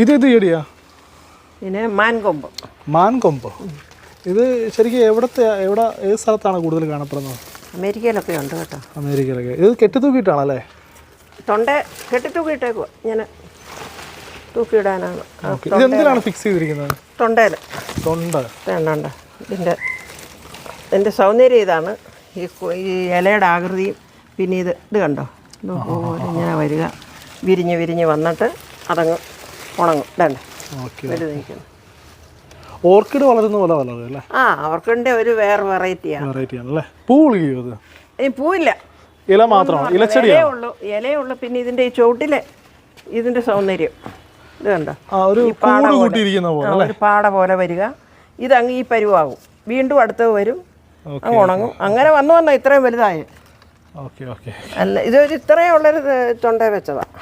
ഇത് ചെടിയാ? പിന്നെ മാൻകൊമ്പ്. മാൻകൊമ്പ്. ഇത് ശരിക്കും ഏത് സ്ഥലത്താണ് കൂടുതൽ കാണപ്പെടുന്നത്? അമേരിക്കയിലൊക്കെ ഉണ്ട് കേട്ടോ. അമേരിക്കയിലൊക്കെ. ഇത് കെട്ടിത്തൂക്കിയിട്ടാണല്ലേ? കെട്ടിത്തൂക്കിയിട്ടേക്കുക. ഇങ്ങനെ തൂക്കിയിടാനാണ്. ഇത് എന്തിനാണ് ഫിക്സ് ചെയ്തിരിക്കുന്നത്? തൊണ്ടയിൽ. വേണ്ട ഇതിൻ്റെ സൗന്ദര്യം ഇതാണ്. ഈ ഇലയുടെ ആകൃതിയും പിന്നെ ഇത് കണ്ടോ, ഇതുപോലെ ഇങ്ങനെ വരിക, വിരിഞ്ഞ് വന്നിട്ട് അതങ്ങ് ഉണങ്ങും. ഇതണ്ട വലുത് നിൽക്കുന്നു. ഓർക്കിഡ് വളരുന്ന പോലെ വളരും അല്ലേ? ഓർക്കിഡിൻ്റെ ഒരു വേറെ വെറൈറ്റിയാണല്ലേ. പൂ വിളിക്കുമോ അത്? ഈ പൂവില്ല, ഇല മാത്രമാണ്. ഇലയേ ഉള്ളൂ. പിന്നെ ഇതിൻ്റെ ഈ ചോട്ടിലെ ഇതിൻ്റെ സൗന്ദര്യം ഇത് കണ്ടോ, ഒരു പാട പോലെ വരിക. ഇതങ്ങ് ഈ പരുവാകും, വീണ്ടും അടുത്തത് വരും, അങ്ങ് ഉണങ്ങും. അങ്ങനെ വന്നു ഇത്രയും വലുതായി. ഓക്കെ. അല്ല, ഇതൊരു ഇത്രയും ഉള്ളൊരു തൊണ്ട വെച്ചതാണ്.